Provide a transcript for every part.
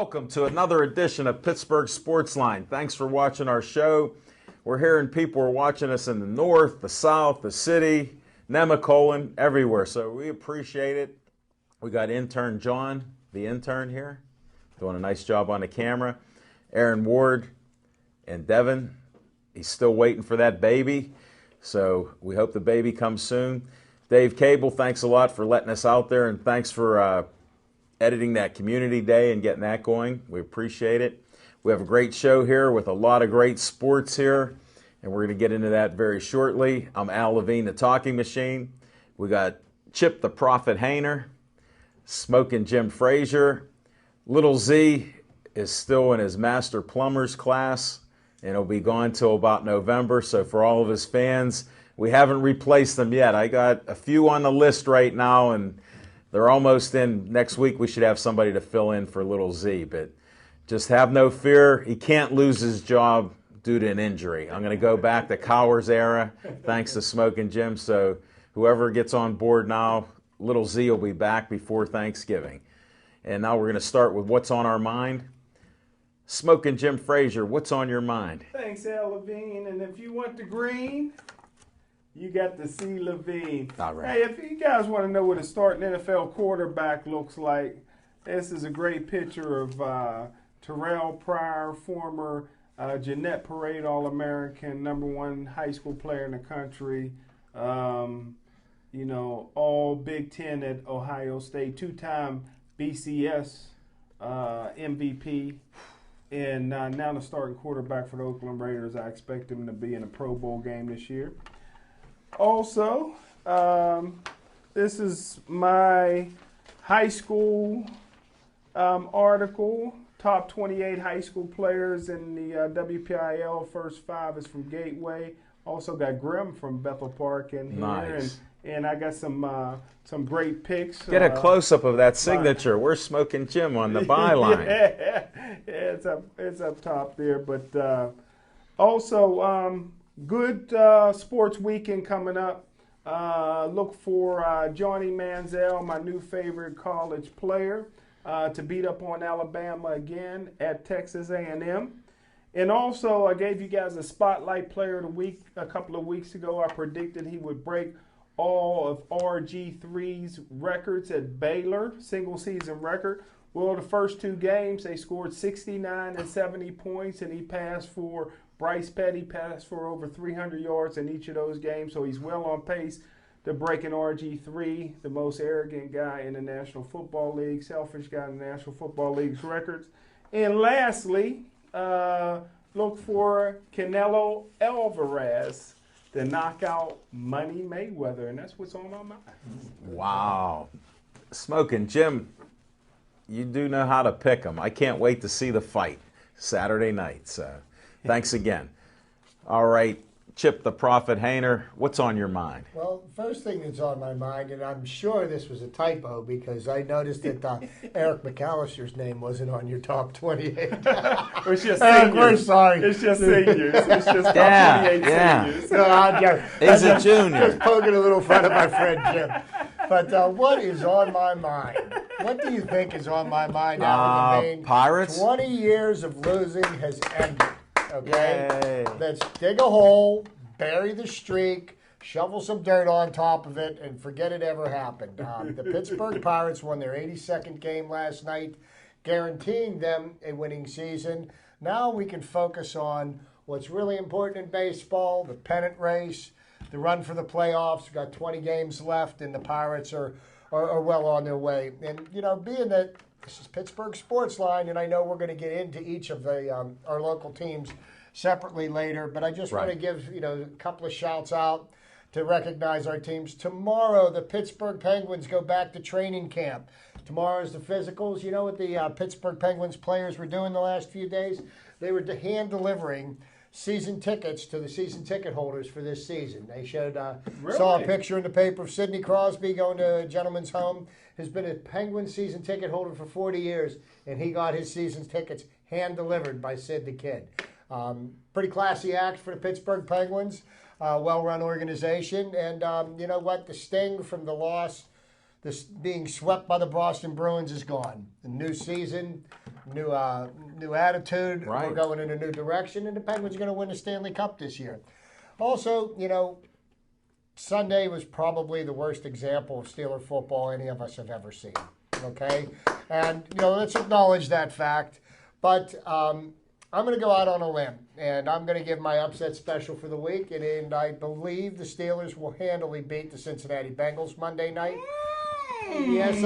Welcome to another edition of Pittsburgh Sportsline. Thanks for watching our show. We're hearing people are watching us in the north, the south, the city, Nemacolin, everywhere. So we appreciate it. We got intern John, the intern here, doing a nice job on the camera. Aaron Ward and Devin, he's still waiting for that baby. So we hope the baby comes soon. Dave Cable, thanks a lot for letting us out there, and thanks for editing that community day and getting that going. We appreciate it. We have a great show here with a lot of great sports here, and we're going to get into that very shortly. I'm Al Levine, the talking machine. We got Chip the Prophet Hayner, Smoking Jim Frazier. Little Z is still in his Master Plumbers class, and he'll be gone till about November. So for all of his fans, we haven't replaced them yet. I got a few on the list right now, and they're almost in. Next week we should have somebody to fill in for Little Z, but just have no fear. He can't lose his job due to an injury. I'm going to go back to Cowers era, thanks to Smoking Jim. So whoever gets on board now, Little Z will be back before Thanksgiving. And now we're going to start with what's on our mind. Smoking Jim Frazier, what's on your mind? Thanks, Al Levine. And if you want the green, you got the C. Levine. All right. Hey, if you guys want to know what a starting NFL quarterback looks like, this is a great picture of Terrell Pryor, former Jeanette Parade All-American, #1 high school player in the country. All Big Ten at Ohio State, 2-time BCS MVP, and now the starting quarterback for the Oakland Raiders. I expect him to be in a Pro Bowl game this year. Also, this is my high school article, top 28 high school players in the WPIL. First 5 is from Gateway. Also got Grimm from Bethel Park in here. Nice. And I got some great picks. Get a close-up of that signature. We're Smoking Jim on the byline. Yeah, it's up top there. But also, good sports weekend coming up. Look for Johnny Manziel, my new favorite college player, to beat up on Alabama again at Texas A&M. And also, I gave you guys a Spotlight Player of the Week a couple of weeks ago. I predicted he would break all of RG3's records at Baylor, single-season record. Well, the first 2 games, they scored 69 and 70 points, and he passed for Bryce Petty passed for over 300 yards in each of those games, so he's well on pace to breaking RG3, the most arrogant guy in the National Football League, selfish guy in the National Football League's records. And lastly, look for Canelo Alvarez to knock out Money Mayweather, and that's what's on my mind. Wow. Smoking Jim, you do know how to pick them. I can't wait to see the fight Saturday night. So thanks again. All right, Chip the Prophet Hayner, what's on your mind? Well, first thing that's on my mind, and I'm sure this was a typo because I noticed that Eric McAllister's name wasn't on your top 28. It's just Eric, seniors. we're sorry. It's just seniors. It's just top 28 seniors. No, I'm just, He's a junior. Just poking a little fun at my friend Jim. But what is on my mind? What do you think is on my mind out in the main? Pirates? 20 years of losing has ended. Okay, Yay. let's dig a hole, bury the streak, shovel some dirt on top of it, and forget it ever happened. The Pittsburgh Pirates won their 82nd game last night, guaranteeing them a winning season. Now we can focus on what's really important in baseball, the pennant race, the run for the playoffs. We've got 20 games left, and the Pirates are well on their way. And, being that this is Pittsburgh Sportsline, and I know we're going to get into each of the our local teams separately later, but I just want to give a couple of shouts out to recognize our teams. Tomorrow, the Pittsburgh Penguins go back to training camp. Tomorrow is the physicals. You know what the Pittsburgh Penguins players were doing the last few days? They were hand delivering season tickets to the season ticket holders for this season. They showed saw a picture in the paper of Sidney Crosby going to a gentleman's home. Has been a Penguin season ticket holder for 40 years, and he got his season tickets hand delivered by Sid the Kid. Pretty classy act for the Pittsburgh Penguins. Well-run organization, and you know what? The sting from the loss this being swept by the Boston Bruins is gone. The new season, new attitude. Right. We're going in a new direction, and the Penguins are going to win the Stanley Cup this year. Also, Sunday was probably the worst example of Steeler football any of us have ever seen. Okay? And, let's acknowledge that fact. But I'm going to go out on a limb, and I'm going to give my upset special for the week. And I believe the Steelers will handily beat the Cincinnati Bengals Monday night. Yes,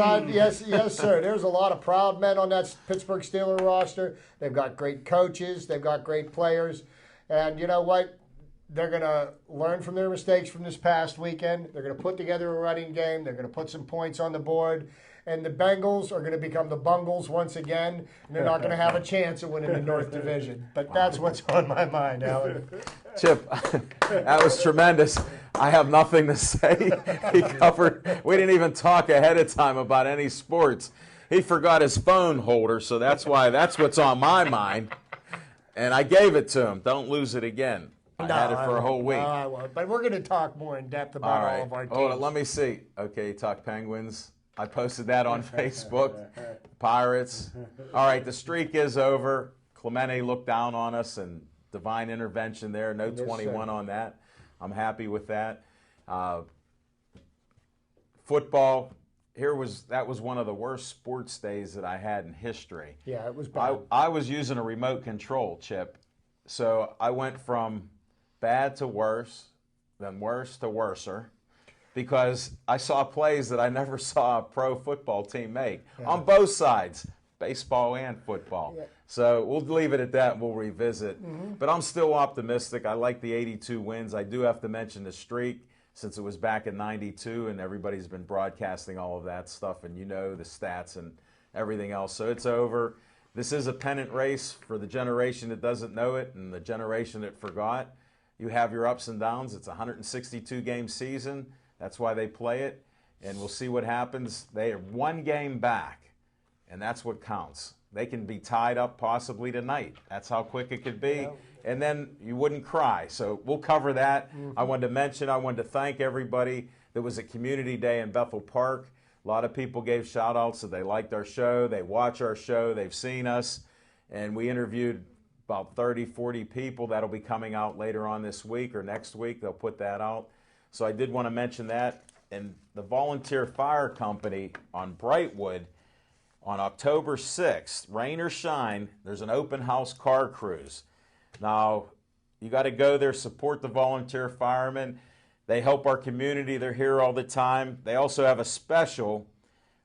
sir. There's a lot of proud men on that Pittsburgh Steelers roster. They've got great coaches. They've got great players. And you know what? They're going to learn from their mistakes from this past weekend. They're going to put together a running game. They're going to put some points on the board. And the Bengals are going to become the Bungles once again. And they're not going to have a chance of winning the North Division. But that's what's on my mind, Alan. Chip, that was tremendous. I have nothing to say. He covered. We didn't even talk ahead of time about any sports. He forgot his phone holder, so that's what's on my mind. And I gave it to him. Don't lose it again. I had it for a whole week. No, I won't. But we're going to talk more in depth about all of our teams. Hold on, let me see. Okay, talk Penguins. I posted that on Facebook. Pirates. All right, the streak is over. Clemente looked down on us, and divine intervention there. No 21 on that. I'm happy with that. Football. That was one of the worst sports days that I had in history. Yeah, it was bad. I was using a remote control, Chip. So I went from bad to worse, then worse to worser, because I saw plays that I never saw a pro football team make on both sides, baseball and football. Yeah. So we'll leave it at that and we'll revisit. But I'm still optimistic. I like the 82 wins. I do have to mention the streak since it was back in 92 and everybody's been broadcasting all of that stuff and the stats and everything else. So it's over. This is a pennant race for the generation that doesn't know it and the generation that forgot. You have your ups and downs. It's a 162-game season. That's why they play it, and we'll see what happens. They are one game back, and that's what counts. They can be tied up possibly tonight. That's how quick it could be, and then you wouldn't cry. So we'll cover that. I wanted to thank everybody. There was a community day in Bethel Park. A lot of people gave shout-outs that they liked our show. They watch our show. They've seen us, and we interviewed about 30, 40 people. That'll be coming out later on this week or next week. They'll put that out. So I did want to mention that. And the Volunteer Fire Company on Brightwood on October 6th, rain or shine, there's an open house car cruise. Now, you got to go there, support the volunteer firemen. They help our community. They're here all the time. They also have a special.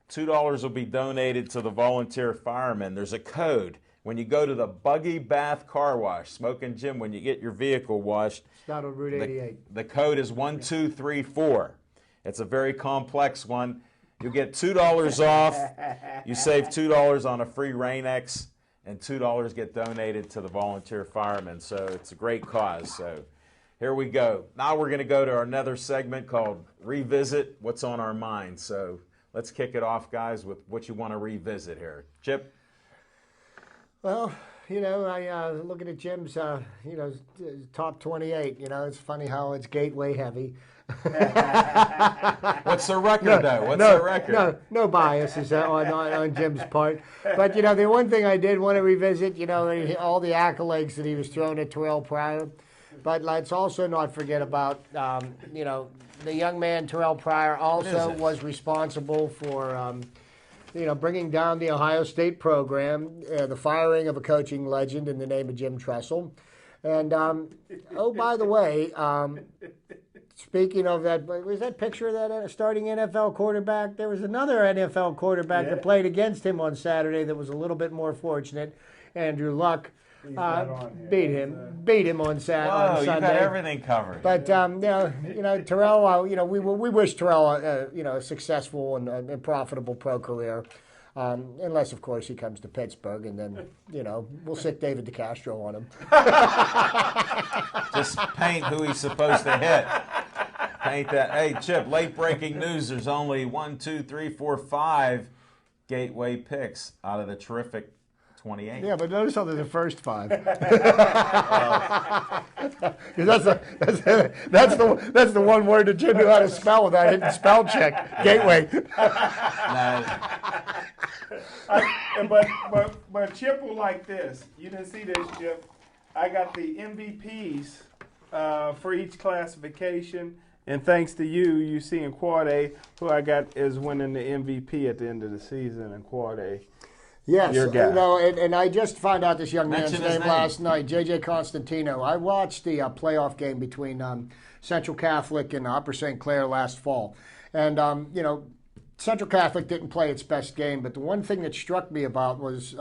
$2 will be donated to the volunteer firemen. There's a code. When you go to the Buggy Bath Car Wash, Smoking Jim, when you get your vehicle washed, it's not on Route 88. The code is 1234. It's a very complex one. You get $2 off. You save $2 on a free Rain-X, and $2 get donated to the volunteer firemen. So it's a great cause. So here we go. Now we're going to go to another segment called Revisit What's on Our Mind. So let's kick it off, guys, with what you want to revisit here. Chip? Well, I looking at Jim's, top 28. It's funny how it's gateway heavy. What's the record, though? What's the record? No biases on Jim's part. But, the one thing I did want to revisit, all the accolades that he was throwing at Terrell Pryor. But let's also not forget about, the young man Terrell Pryor also was responsible for, bringing down the Ohio State program, the firing of a coaching legend in the name of Jim Tressel. And, by the way, speaking of that, was that picture of that starting NFL quarterback? There was another NFL quarterback that played against him on Saturday that was a little bit more fortunate. Andrew Luck beat him on Sunday. You got everything covered. But Terrell, we wish Terrell a successful and profitable pro career. Unless, of course, he comes to Pittsburgh, and then, we'll sick David DeCastro on him. Just paint who he's supposed to hit. Paint that. Hey, Chip, late breaking news. There's only 5 Gateway picks out of the terrific 28. Yeah, but notice how they're the first 5. 'Cause that's the one word that Jim knew how to spell without hitting spell check. Gateway. No, But Chip will like this. You didn't see this, Chip. I got the MVPs for each classification, and thanks to you, you see in Quad A, who I got is winning the MVP at the end of the season in Quad A. Yes, Your guy. and I just found out this young man's Mention his name name. last night, J.J. Constantino. I watched the playoff game between Central Catholic and Upper St. Clair last fall. And, Central Catholic didn't play its best game, but the one thing that struck me about was,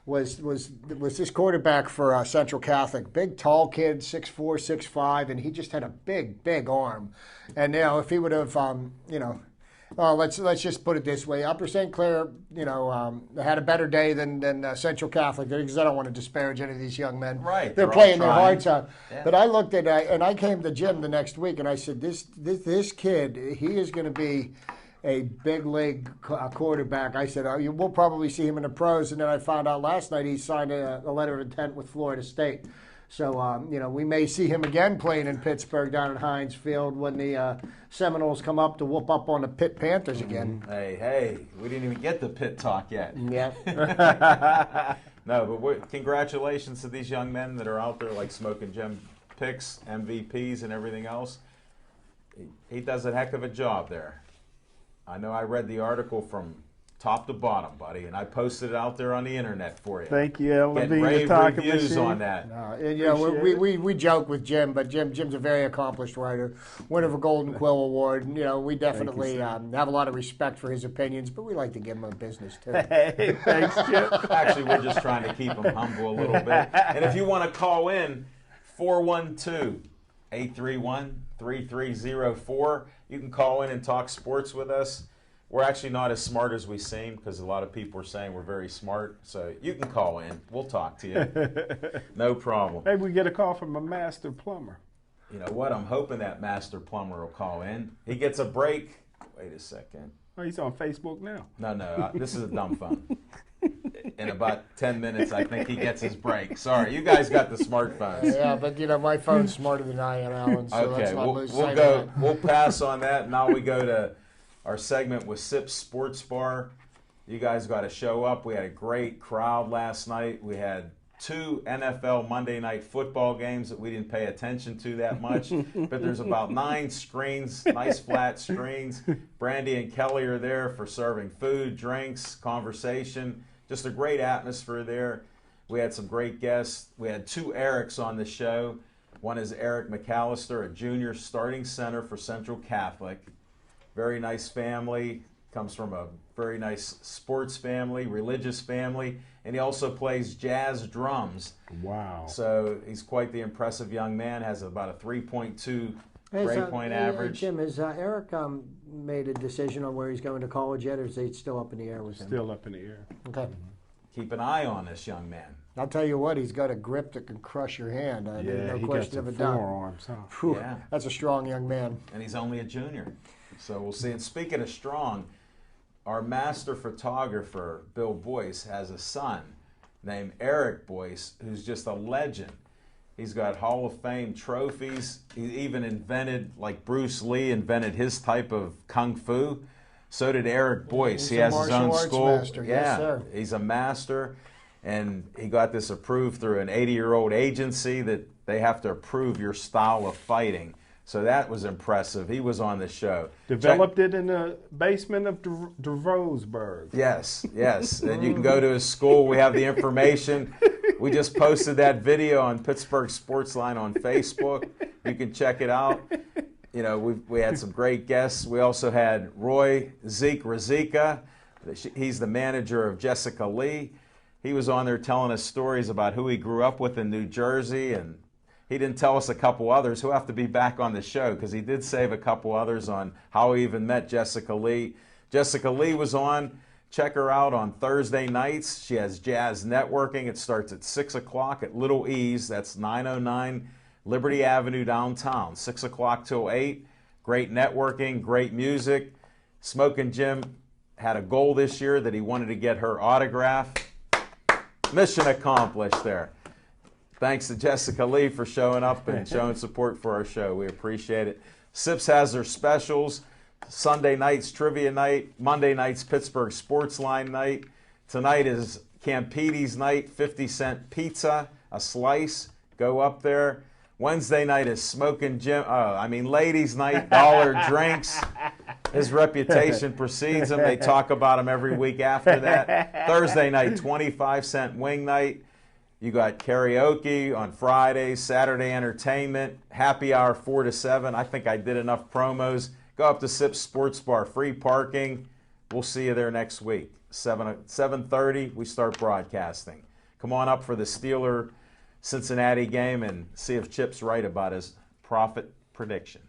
was this quarterback for Central Catholic. Big, tall kid, 6'4", 6'5", and he just had a big arm. And, if he would have, well, let's just put it this way. Upper St. Clair, had a better day than Central Catholic, because I don't want to disparage any of these young men. Right. They're all playing their trying. hearts out. Yeah. But I looked at and I came to Jim the next week, and I said, this kid, he is going to be a big league quarterback. I said, we'll probably see him in the pros. And then I found out last night he signed a letter of intent with Florida State. So, we may see him again playing in Pittsburgh down at Heinz Field when the Seminoles come up to whoop up on the Pitt Panthers again. Hey, we didn't even get the Pitt talk yet. Yeah. No, but congratulations to these young men that are out there like Smoking Jim picks, MVPs, and everything else. He does a heck of a job there. I know I read the article from top to bottom, buddy, and I posted it out there on the internet for you. Thank you, Ellen. Getting rave reviews on that. We joke with Jim, but Jim's a very accomplished writer, winner of a Golden Quill Award. And, we definitely have a lot of respect for his opinions, but we like to give him a business too. Hey, thanks, Chip. Actually, we're just trying to keep him humble a little bit. And if you want to call in, 412-831-3304. You can call in and talk sports with us. We're actually not as smart as we seem, because a lot of people are saying we're very smart. So you can call in. We'll talk to you. No problem. Maybe we get a call from a master plumber. You know what? I'm hoping that master plumber will call in. He gets a break. Wait a second. Oh, he's on Facebook now. No, this is a dumb phone. In about 10 minutes, I think he gets his break. Sorry, you guys got the smartphones. Yeah, but my phone's smarter than I am, Alan. So Okay, let's not we'll lose sight go. of that. We'll pass on that. Now we go to our segment with Sips Sports Bar. You guys got to show up. We had a great crowd last night. We had 2 NFL Monday Night Football games that we didn't pay attention to that much, but there's about 9 screens, nice flat screens. Brandy and Kelly are there for serving food, drinks, conversation. Just a great atmosphere there. We had some great guests. We had 2 Erics on the show. One is Eric McAllister, a junior starting center for Central Catholic. Very nice family, comes from a very nice sports family, religious family, and he also plays jazz drums. Wow. So he's quite the impressive young man, has about a 3.2 grade point average. Jim, has Eric made a decision on where he's going to college yet, or is it still up in the air with him? Still up in the air. Okay. Keep an eye on this young man. I'll tell you what, he's got a grip that can crush your hand. No he question got of a the doubt. forearms, huh? Whew, Yeah. That's a strong young man. And he's only a junior. So we'll see. And speaking of strong, our master photographer, Bill Boyce, has a son named Eric Boyce, who's just a legend. He's got Hall of Fame trophies. He even invented, like Bruce Lee invented his type of kung fu. So did Eric Boyce. He has his own school. Master. Yeah, Yes, sir. he's a master. And he got this approved through an 80-year-old agency that they have to approve your style of fighting. So that was impressive. He was on the show. Developed it in the basement of DeVosburg. Yes. And you can go to his school. We have the information. We just posted that video on Pittsburgh Sportsline on Facebook. You can check it out. You know, we had some great guests. We also had Roy Zeke Razika. He's the manager of Jessica Lee. He was on there telling us stories about who he grew up with in New Jersey, and he didn't tell us a couple others who have to be back on the show, because he did save a couple others on how he even met Jessica Lee. Jessica Lee was on. Check her out on Thursday nights. She has Jazz Networking. It starts at 6 o'clock at Little E's. That's 909 Liberty Avenue downtown, 6 o'clock till 8. Great networking, great music. Smoking Jim had a goal this year that he wanted to get her autograph. mission accomplished there. Thanks to Jessica Lee for showing up and showing support for our show. We appreciate it. Sips has their specials. Sunday night's trivia night. Monday night's Pittsburgh Sportsline night. Tonight is Campiti's night, 50-cent pizza, a slice. Go up there. Wednesday night is ladies' night, dollar drinks. His reputation precedes him. They talk about him every week after that. Thursday night, 25-cent wing night. You got karaoke on Fridays, Saturday entertainment, happy hour 4 to 7. I think I did enough promos. Go up to Sips Sports Bar, free parking. We'll see you there next week. 7:30, we start broadcasting. Come on up for the Steeler-Cincinnati game and see if Chip's right about his profit prediction.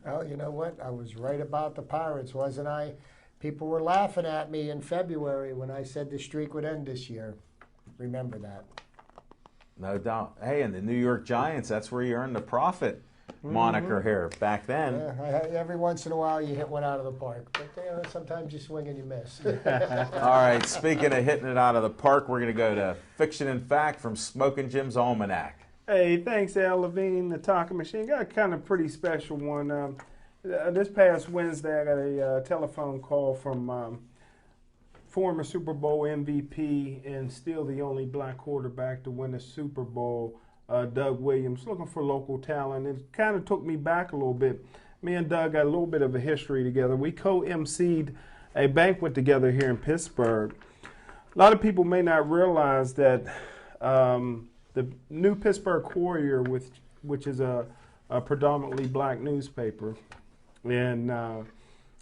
Well, you know what? I was right about the Pirates, wasn't I? People were laughing at me in February when I said the streak would end this year. Remember that. No doubt. Hey, and the New York Giants, that's where you earned the profit moniker here back then. Yeah, every once in a while you hit one out of the park. But sometimes you swing and you miss. All right, speaking of hitting it out of the park, we're going to go to Fiction and Fact from Smoking Jim's Almanac. Hey, thanks, Al Levine, the talking machine. Got a kind of pretty special one. This past Wednesday, I got a telephone call from former Super Bowl MVP and still the only black quarterback to win a Super Bowl, Doug Williams, looking for local talent. It kind of took me back a little bit. Me and Doug got a little bit of a history together. We co-emceed a banquet together here in Pittsburgh. A lot of people may not realize that the New Pittsburgh Courier, which is a predominantly black newspaper, and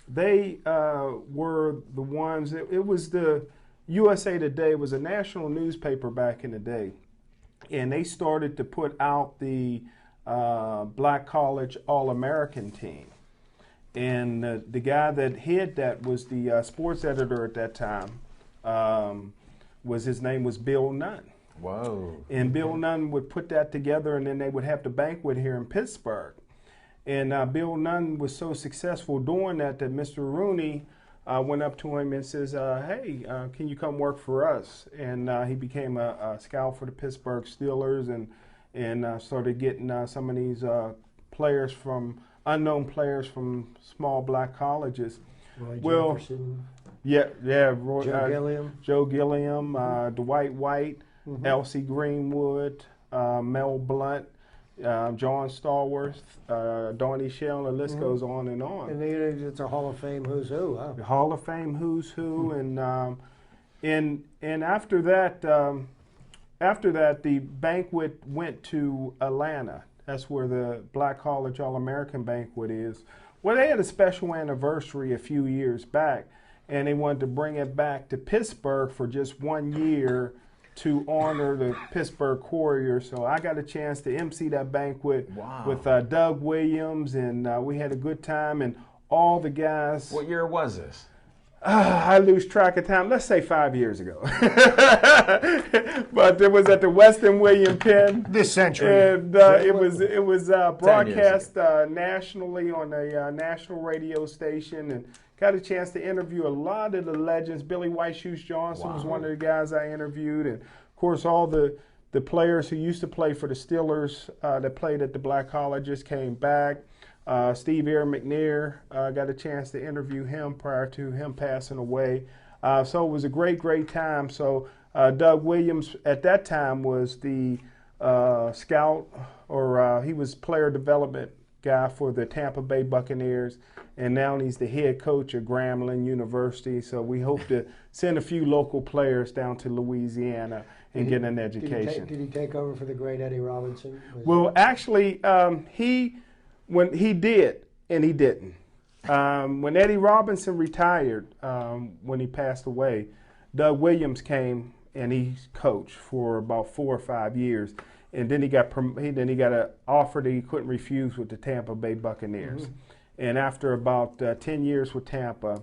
they were the ones, it was the USA Today, was a national newspaper back in the day. And they started to put out the Black College All-American team. And the guy that hid that was the sports editor at that time. His name was Bill Nunn. Whoa. And Bill Nunn would put that together, and then they would have the banquet here in Pittsburgh. And Bill Nunn was so successful doing that Mr. Rooney went up to him and says, hey, can you come work for us? And he became a scout for the Pittsburgh Steelers and started getting some of these unknown players from small black colleges. Roy Jefferson. Joe Gilliam, Dwight White, Elsie Greenwood, Mel Blount, John Stallworth, Donnie Shell, the list goes on and on. And it's a Hall of Fame who's who, huh? The Hall of Fame who's who, and after that, the banquet went to Atlanta. That's where the Black College All-American banquet is. Well, they had a special anniversary a few years back, and they wanted to bring it back to Pittsburgh for just 1 year to honor the Pittsburgh Courier. So I got a chance to MC that banquet with Doug Williams, and we had a good time, and all the guys. What year was this? I lose track of time. Let's say 5 years ago. But it was at the Weston William Penn. This century. And it was broadcast nationally on a national radio station, and got a chance to interview a lot of the legends. Billy White Shoes Johnson was one of the guys I interviewed, and of course all the players who used to play for the Steelers that played at the black colleges came back. Steve Aaron McNair, got a chance to interview him prior to him passing away. So it was a great time. So Doug Williams at that time was the scout, or he was player development guy for the Tampa Bay Buccaneers, and now he's the head coach of Grambling University. So we hope to send a few local players down to Louisiana and get an education. Did he take over for the great Eddie Robinson? Well, actually, when he did, and he didn't. When Eddie Robinson retired, when he passed away, Doug Williams came and he coached for about 4 or 5 years, and then he got an offer that he couldn't refuse with the Tampa Bay Buccaneers. And after about 10 years with Tampa,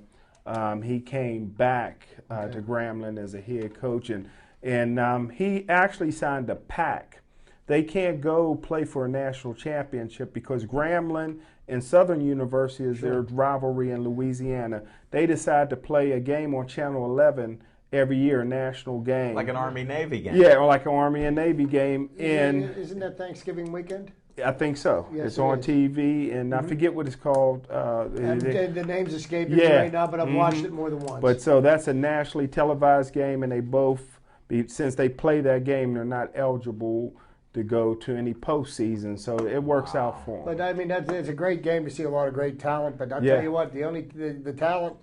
he came back to Grambling as a head coach, and he actually signed a pact. They can't go play for a national championship because Grambling and Southern University is their rivalry in Louisiana. They decided to play a game on Channel 11 every year, a national game. Like an Army-Navy game. Yeah, or like an Army and Navy game. Isn't that Thanksgiving weekend? I think so. Yes, it's on TV, and I forget what it's called. The name's escaping me right now, but I've watched it more than once. But so that's a nationally televised game, and they both, since they play that game, they're not eligible to go to any postseason. So it works out for them. But I mean, it's a great game to see a lot of great talent. But I'll tell you what, the talent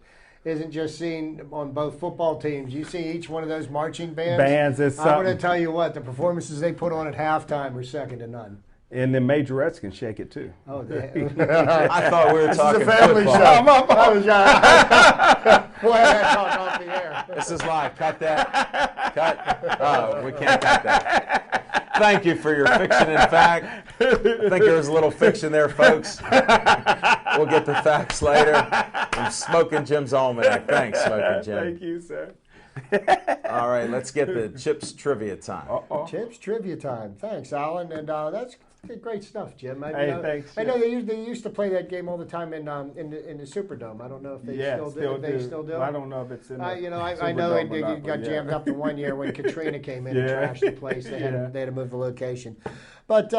isn't just seen on both football teams. You see each one of those marching bands. I'm going to tell you what, the performances they put on at halftime are second to none. And the majorettes can shake it too. Oh, I thought we were talking this is a family football. show. We'll have that talk off the air. This is live. Cut that. Cut. Oh, we can't cut that. Thank you for your fiction and fact. I think there was a little fiction there, folks. We'll get the facts later. I'm Smoking Jim's Almanac. Thanks, Smoking Jim. Thank you, sir. All right, let's get the Chips trivia time. Chips trivia time. Thanks, Alan. And that's great stuff, Jim. Thanks. I know they used to play that game all the time in the Superdome. I don't know if they still do. I don't know if it's in the I know it got jammed up the one year when Katrina came in and trashed the place. They had to move the location. But,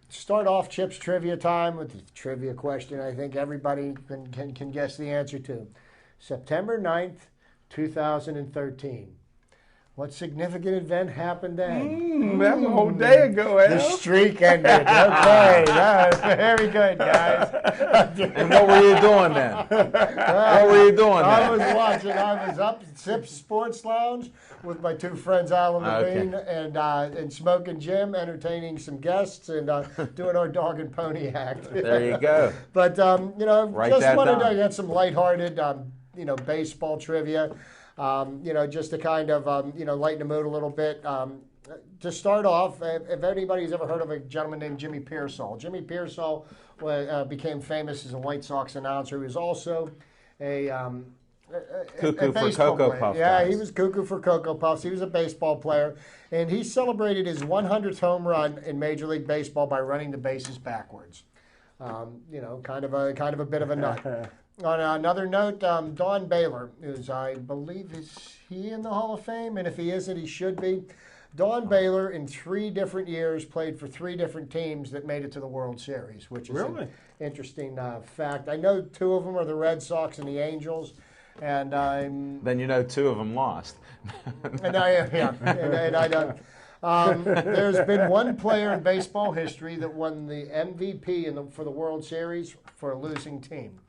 start off Chips trivia time with the trivia question I think everybody can guess the answer to. September 9th, 2013. What significant event happened then? That was a whole day ago, The streak ended. Okay, very good, guys. And what were you doing then? What were you doing then? I was watching. I was up at Sips Sports Lounge with my two friends, Alan Levine and Smoking Jim, entertaining some guests and doing our dog and pony act. There you go. But, Write just that wanted down. to get some lighthearted, baseball trivia. Just to kind of, lighten the mood a little bit. To start off, if anybody's ever heard of a gentleman named Jimmy Pearsall. Jimmy Pearsall became famous as a White Sox announcer. He was also a Cuckoo for baseball Cocoa player. Puffs. Yeah, he was cuckoo for Cocoa Puffs. He was a baseball player. And he celebrated his 100th home run in Major League Baseball by running the bases backwards. Kind of a bit of a nut. On another note, Don Baylor, who's I believe is he in the Hall of Fame, and if he isn't, he should be. Don Baylor, in 3 different years, played for 3 different teams that made it to the World Series, which is an interesting fact. I know 2 of them are the Red Sox and the Angels, and Then 2 of them lost. and I don't. There's been one player in baseball history that won the MVP for the World Series for a losing team.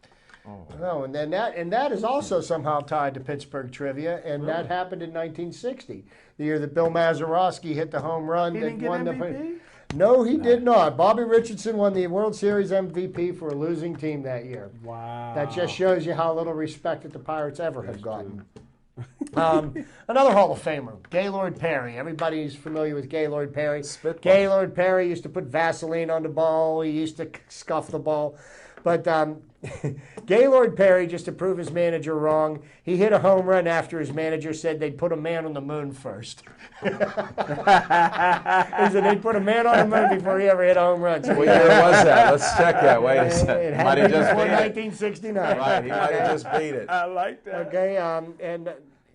No, and that is also somehow tied to Pittsburgh trivia, and that happened in 1960, the year that Bill Mazeroski hit the home run. He didn't get MVP? No, he did not. Bobby Richardson won the World Series MVP for a losing team that year. Wow. That just shows you how little respect that the Pirates ever have gotten. Another Hall of Famer, Gaylord Perry. Everybody's familiar with Gaylord Perry. Spitball. Gaylord Perry used to put Vaseline on the ball. He used to scuff the ball. But Gaylord Perry, just to prove his manager wrong, he hit a home run after his manager said they'd put a man on the moon first. He said they'd put a man on the moon before he ever hit a home run. So What year was that? Let's check that. Wait a second. it had Might to have be just before beat it. 1969. Right, he might have just beat it. I like that. Okay,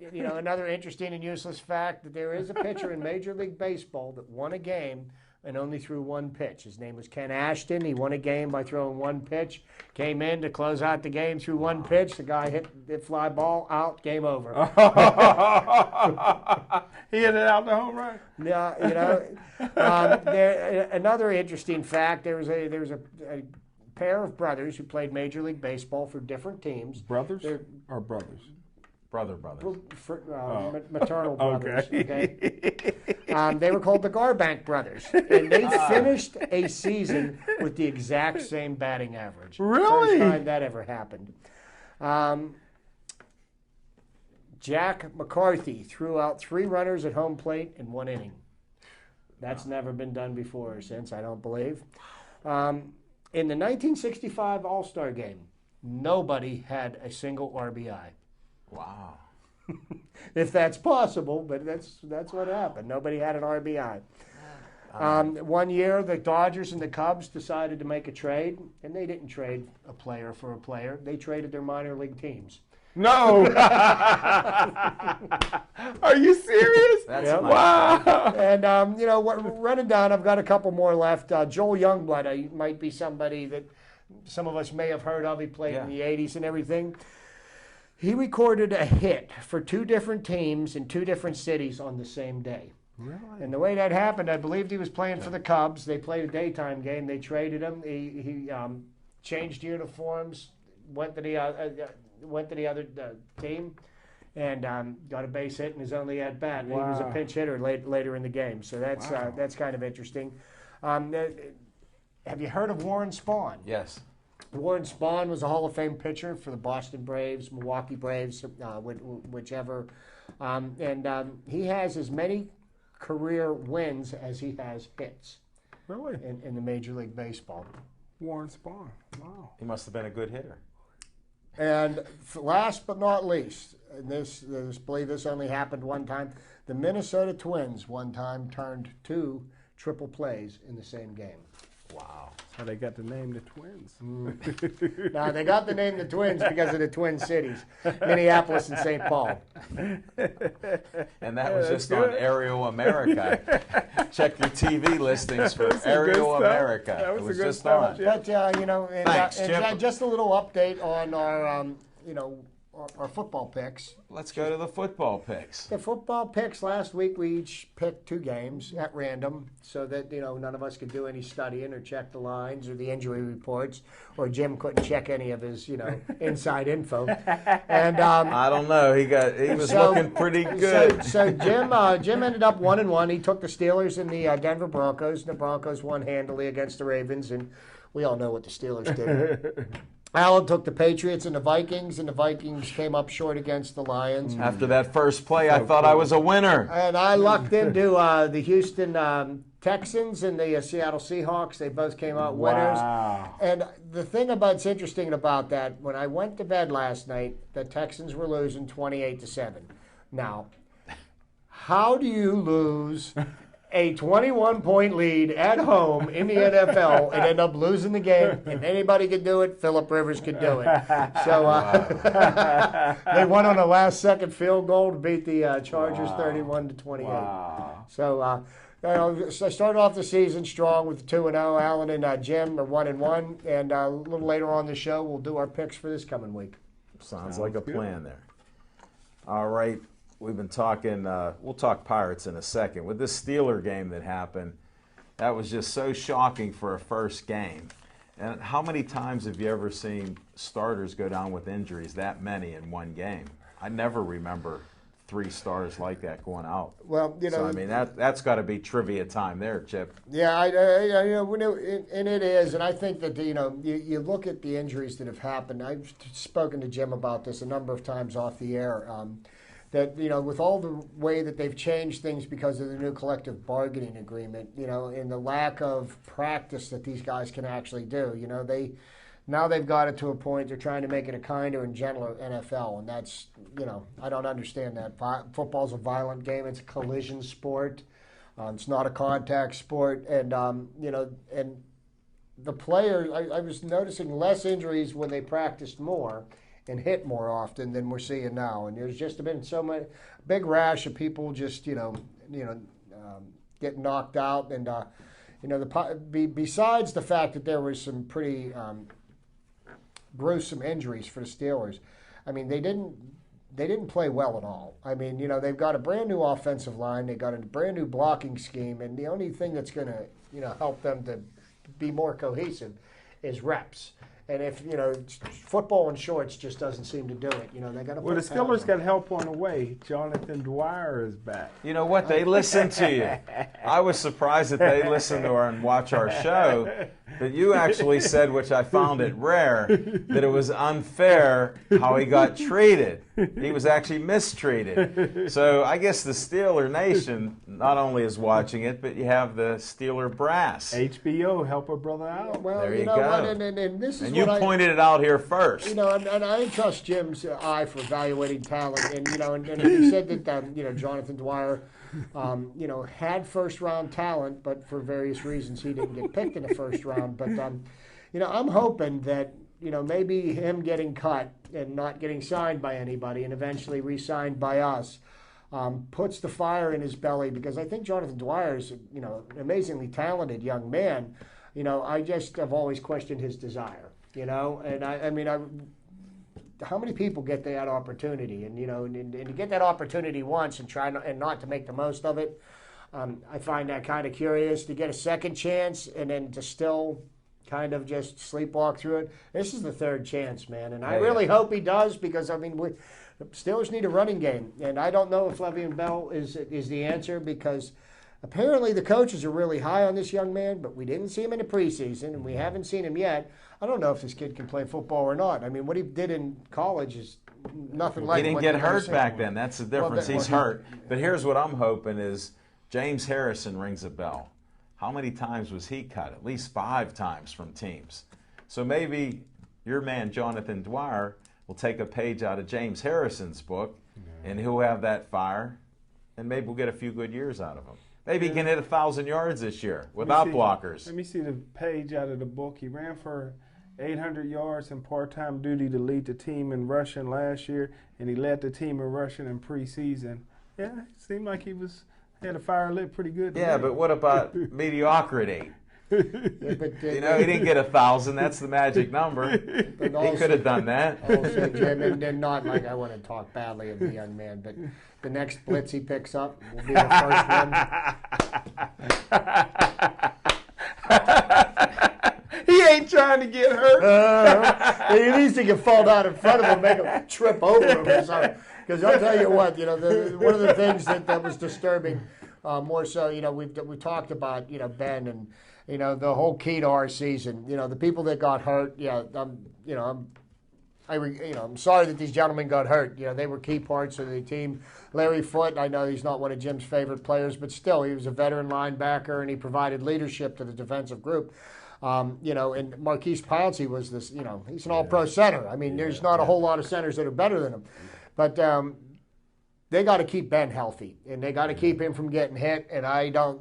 another interesting and useless fact that there is a pitcher in Major League Baseball that won a game and only threw 1 pitch. His name was Ken Ashton. He won a game by throwing 1 pitch. Came in to close out the game, threw 1 pitch. The guy hit fly ball out. Game over. He hit it out the home run. Yeah, another interesting fact. There was a pair of brothers who played Major League Baseball for different teams. Brothers or brothers? Brothers. Maternal brothers. Okay. They were called the Garbank brothers, and they finished a season with the exact same batting average. Really? First time that ever happened. Jack McCarthy threw out 3 runners at home plate in 1 inning. That's never been done before or since, I don't believe. In the 1965 All-Star Game, nobody had a single RBI. Wow. If that's possible, but that's what happened. Nobody had an RBI. 1 year, the Dodgers and the Cubs decided to make a trade, and they didn't trade a player for a player. They traded their minor league teams. No. Are you serious? That's Yep. nice. Wow. And, you know, running down, I've got a couple more left. Joel Youngblood might be somebody that some of us may have heard of. He played in the 80s and everything. He recorded a hit for 2 different teams in 2 different cities on the same day. Really? And the way that happened, I believed he was playing for the Cubs. They played a daytime game. They traded him. He changed uniforms, went to the other team, and got a base hit in his only at bat. Wow. He was a pinch hitter later in the game. So that's kind of interesting. Have you heard of Warren Spahn? Yes. Warren Spahn was a Hall of Fame pitcher for the Boston Braves, Milwaukee Braves, whichever. He has as many career wins as he has hits. Really? In the Major League Baseball. Warren Spahn. Wow. He must have been a good hitter. And last but not least, and this believe this only happened one time, the Minnesota Twins one time turned 2 triple plays in the same game. Wow. That's how they got the name the Twins. Now, they got the name the Twins because of the Twin Cities, Minneapolis and St. Paul. And that was just good. on Aerial America. Check your TV listings for That's some Aerial good stuff. America. That was It a was good just stuff, on. Jim. But, you know, Thanks, and Chip. just a little update on our, you know, our football picks. Let's go to the football picks. The football picks last week, we each picked 2 games at random so that, you know, none of us could do any studying or check the lines or the injury reports, or Jim couldn't check any of his, you know, inside info. And I don't know. He was looking pretty good. So Jim ended up 1-1. He took the Steelers and the Denver Broncos. The Broncos won handily against the Ravens, and we all know what the Steelers did. Alan took the Patriots and the Vikings came up short against the Lions. After that first play, I thought I was a winner. And I lucked into the Houston Texans and the Seattle Seahawks. They both came out winners. Wow. And the thing that's interesting about that, when I went to bed last night, the Texans were losing 28-7. Now, how do you lose a 21-point lead at home in the NFL and end up losing the game? If anybody could do it, Phillip Rivers could do it. So they won on a last-second field goal to beat the Chargers 31-28. Wow. So so I started off the season strong with 2-0. Alan and Jim are 1-1, and a little later on the show we'll do our picks for this coming week. Sounds like a good. plan there. All right. We've been talking, we'll talk Pirates in a second. With this Steeler game that happened, that was just so shocking for a first game. And how many times have you ever seen starters go down with injuries, that many in one game? I never remember 3 stars like that going out. Well, you know, So, I mean, that's got to be trivia time there, Chip. yeah, you know, and it is, and I think that you know, you look at the injuries that have happened. I've spoken to Jim about this a number of times off the air. That, you know, with all the way that they've changed things because of the new collective bargaining agreement, you know, and the lack of practice that these guys can actually do, you know, they've got it to a point they're trying to make it a kinder and gentler NFL, and that's, you know, I don't understand that. Football's a violent game. It's a collision sport. It's not a contact sport, and you know, and the players, I was noticing less injuries when they practiced more and hit more often than we're seeing now. And there's just been so much big rash of people just getting knocked out. And you know, besides the fact that there was some pretty gruesome injuries for the Steelers, I mean, they didn't play well at all. I mean, you know, they've got a brand new offensive line, they got a brand new blocking scheme, and the only thing that's going to, you know, help them to be more cohesive is reps. And if, you know, football in shorts just doesn't seem to do it. You know, they got to. Well, the Steelers got help on the way. Jonathan Dwyer is back. You know what? They listen to you. I was surprised that they listen to her and watch our show. But you actually said, which I found it rare, that it was unfair how he got treated. He was actually mistreated. So I guess the Steeler Nation not only is watching it, but you have the Steeler brass. HBO, help a brother out. Well, There you you know go. what, and this is And you what pointed it out here first. You know, and I trust Jim's eye for evaluating talent, and you know, and he said that you know, Jonathan Dwyer, you know, had first round talent, but for various reasons he didn't get picked in the first round. But you know, I'm hoping that maybe him getting cut and not getting signed by anybody and eventually re-signed by us puts the fire in his belly, because I think Jonathan Dwyer is, an amazingly talented young man. I just have always questioned his desire, and how many people get that opportunity, and to get that opportunity once and try and not to make the most of it. I find that kind of curious, to get a second chance and then to still kind of just sleepwalk through it. This is the third chance, man, and I really hope he does, because the Steelers need a running game, and I don't know if Le'Veon Bell is the answer, because apparently the coaches are really high on this young man, but we didn't see him in the preseason, and we haven't seen him yet. I don't know if this kid can play football or not. I mean, what he did in college is nothing like. He didn't get hurt back then. That's the difference. He's hurt. But here's what I'm hoping is James Harrison rings a bell. How many times was he cut? At least 5 times from teams. So maybe your man Jonathan Dwyer will take a page out of James Harrison's book, and he'll have that fire, and maybe we'll get a few good years out of him. Maybe he can hit 1,000 yards this year without blockers. Let me see the page out of the book. He ran for 800 yards in part-time duty to lead the team in rushing last year, and he led the team in rushing in preseason. Yeah, it seemed like he had a fire lit pretty good. Yeah, but what about mediocrity? He didn't get 1,000. That's the magic number. He could have done that. Also, Jim, and not like I want to talk badly of the young man, but the next blitz he picks up will be the first one. He ain't trying to get hurt. He needs to get fall down in front of him, make him trip over him or something. Because I'll tell you what, one of the things that was disturbing, more so, we talked about, Ben and. The whole key to our season. The people that got hurt. I'm sorry that these gentlemen got hurt. They were key parts of the team. Larry Foote, I know he's not one of Jim's favorite players, but still, he was a veteran linebacker and he provided leadership to the defensive group. And Marquise Pouncey was this. He's an All-Pro center. I mean, there's not a whole lot of centers that are better than him, but. They got to keep Ben healthy, and they got to keep him from getting hit. And I don't,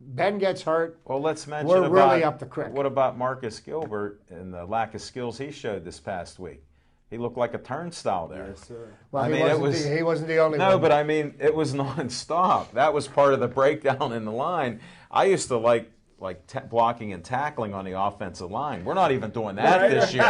Ben gets hurt. Well, let's mention we're really up the creek. What about Marcus Gilbert and the lack of skills he showed this past week? He looked like a turnstile there. Yes, sir. Well, he wasn't the only one. No, but I mean, it was nonstop. That was part of the breakdown in the line. I used to like blocking and tackling on the offensive line. We're not even doing that this year.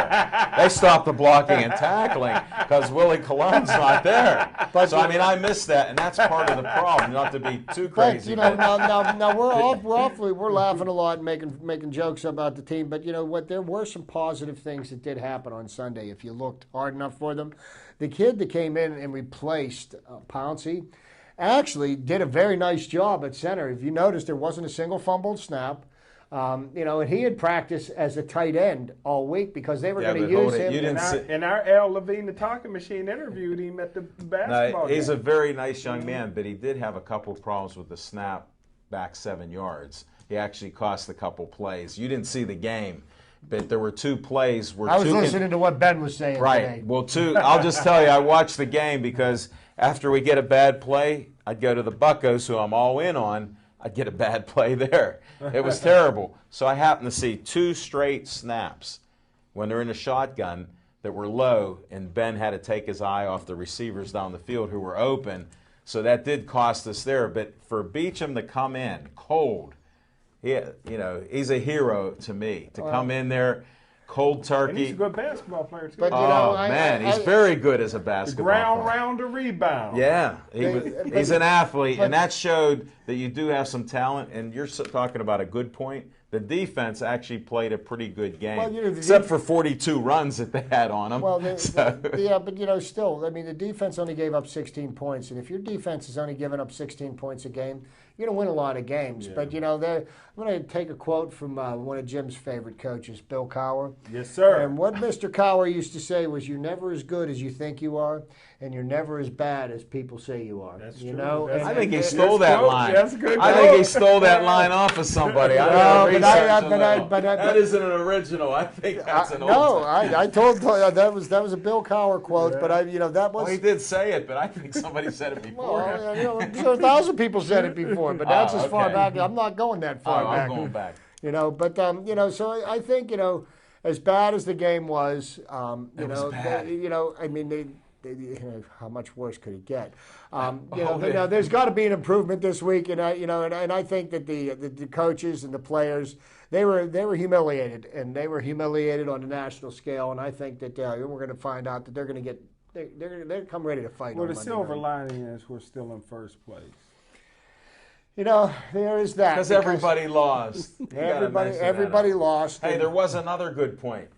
They stopped the blocking and tackling because Willie Colon's not there. But I missed that, and that's part of the problem. Not to be too crazy. But now we're laughing a lot, and making jokes about the team. But you know what? There were some positive things that did happen on Sunday if you looked hard enough for them. The kid that came in and replaced Pouncey actually did a very nice job at center. If you notice, there wasn't a single fumbled snap. And he had practiced as a tight end all week because they were going to use him. And our Al Levine, the talking machine, interviewed him at the basketball game. He's a very nice young man, but he did have a couple of problems with the snap back 7 yards. He actually cost a couple plays. You didn't see the game, but there were 2 plays where I was listening to what Ben was saying today. Well, I'll just tell you, I watched the game because after we get a bad play, I'd go to the Buccos, who I'm all in on. I'd get a bad play there. It was terrible. So I happened to see 2 straight snaps when they're in a shotgun that were low, and Ben had to take his eye off the receivers down the field who were open. So that did cost us there. But for Beachum to come in cold, he's a hero to me. To come in there cold turkey. And he's a good basketball player, too. But, he's very good as a basketball ground player. Round to rebound. Yeah, he's an athlete, and that showed that you do have some talent, and you're talking about a good point. The defense actually played a pretty good game, except for 42 runs that they had on them. Well, but still, the defense only gave up 16 points, and if your defense is only giving up 16 points a game, you're going to win a lot of games. Yeah. But, I'm going to take a quote from one of Jim's favorite coaches, Bill Cowher. Yes, sir. And what Mr. Cowher used to say was, you're never as good as you think you are, and you're never as bad as people say you are. That's true. I think he stole that line. That's a good I think he stole that line off of somebody. That isn't an original. I think that's an old. No, I told that was a Bill Cowher quote, but that was. Well, he did say it, but I think somebody said it before. Well, I'm sure 1,000 people said it before, but that's as far back. I'm not going that far back. I'm going back. So I think as bad as the game was, how much worse could it get? There's got to be an improvement this week, and I think that the coaches and the players they were humiliated, and they were humiliated on a national scale, and I think that we're going to find out that they're going to come ready to fight. Well, the silver lining is we're still in first place. There is that. Because everybody lost. Everybody lost. Hey, there was another good point.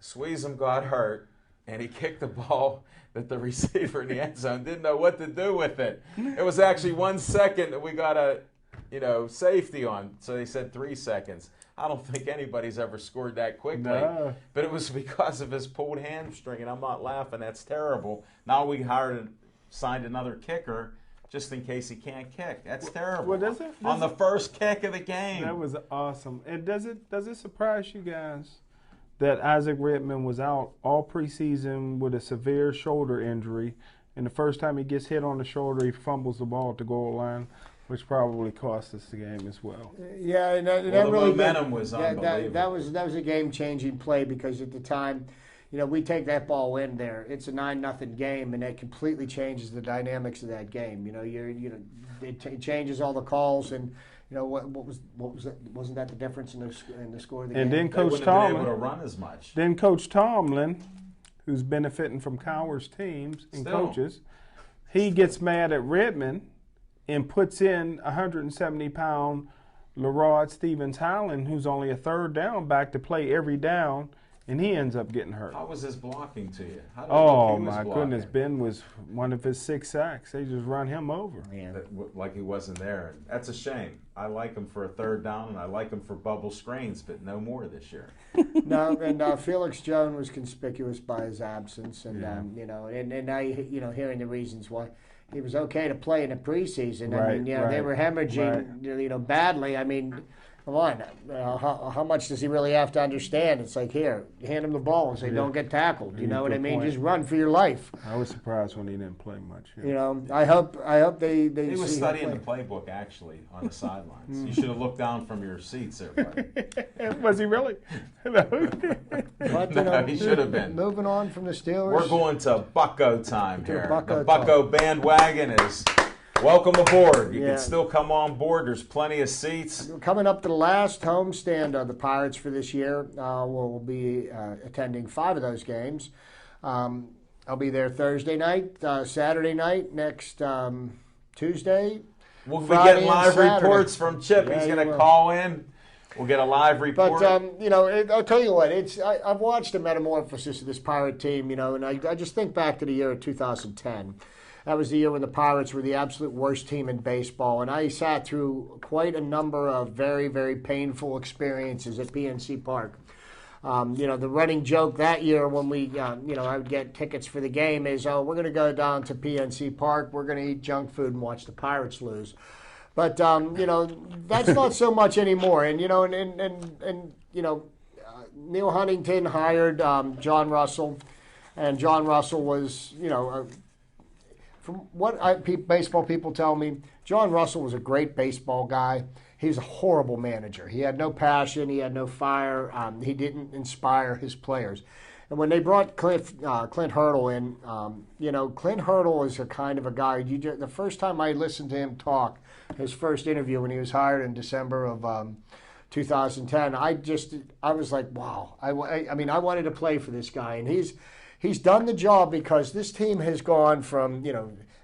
Sweezum got hurt, and he kicked the ball that the receiver in the end zone didn't know what to do with it. It was actually 1 second that we got a, safety on. So they said 3 seconds. I don't think anybody's ever scored that quickly. No. But it was because of his pulled hamstring, and I'm not laughing. That's terrible. Now we signed another kicker just in case he can't kick. That's terrible. Well, on the first kick of the game. That was awesome. And does it surprise you guys that Isaac Redman was out all preseason with a severe shoulder injury, and the first time he gets hit on the shoulder, he fumbles the ball at the goal line, which probably cost us the game as well. Yeah, and that the really momentum was unbelievable. That was a game-changing play because at the time, we take that ball in there. It's a 9-0 game, and that completely changes the dynamics of that game. It changes all the calls, and what was that? Wasn't that the difference in the score of the game? And then Coach Tomlin able to run as much. Then Coach Tomlin, who's benefiting from Cowher's teams and coaches, he gets mad at Redmond and puts in 170-pound LaRod Stevens-Howland, who's only a third down back to play every down, and he ends up getting hurt. How was his blocking to you? Oh, my goodness. Ben was one of his 6 sacks. They just run him over. Yeah. Like he wasn't there. That's a shame. I like him for a third down, and I like him for bubble screens, but no more this year. No, and Felix Jones was conspicuous by his absence, and and now hearing the reasons why he was okay to play in the preseason. Right, they were hemorrhaging, badly. I mean, come on, how much does he really have to understand? It's like, here, hand him the ball and say, don't get tackled. You know what I mean? Just run for your life. I was surprised when he didn't play much. I hope they He was studying the playbook, actually, on the sidelines. You should have looked down from your seats, everybody. Was he really? But, he should have been. Moving on from the Steelers. We're going to Bucko time here. Bucko the Bucko bandwagon is... Welcome aboard. You can still come on board. There's plenty of seats. Coming up to the last homestand of the Pirates for this year. We'll be attending 5 of those games. I'll be there Thursday night, Saturday night, next Tuesday. We'll be Friday getting live reports from Chip. Yeah, he's going to call in. We'll get a live report. But, I'll tell you what, I've watched the metamorphosis of this Pirate team, and I just think back to the year of 2010. That was the year when the Pirates were the absolute worst team in baseball, and I sat through quite a number of very, very painful experiences at PNC Park. The running joke that year when I would get tickets for the game is, we're going to go down to PNC Park, we're going to eat junk food and watch the Pirates lose. But, that's not so much anymore. And, Neil Huntington hired John Russell, and John Russell was, from what baseball people tell me, John Russell was a great baseball guy. He was a horrible manager. He had no passion. He had no fire. He didn't inspire his players. And when they brought Clint Hurdle in, Clint Hurdle is a kind of a guy. The first time I listened to him talk, his first interview when he was hired in December of 2010, I was like, wow. I wanted to play for this guy, and he's done the job because this team has gone from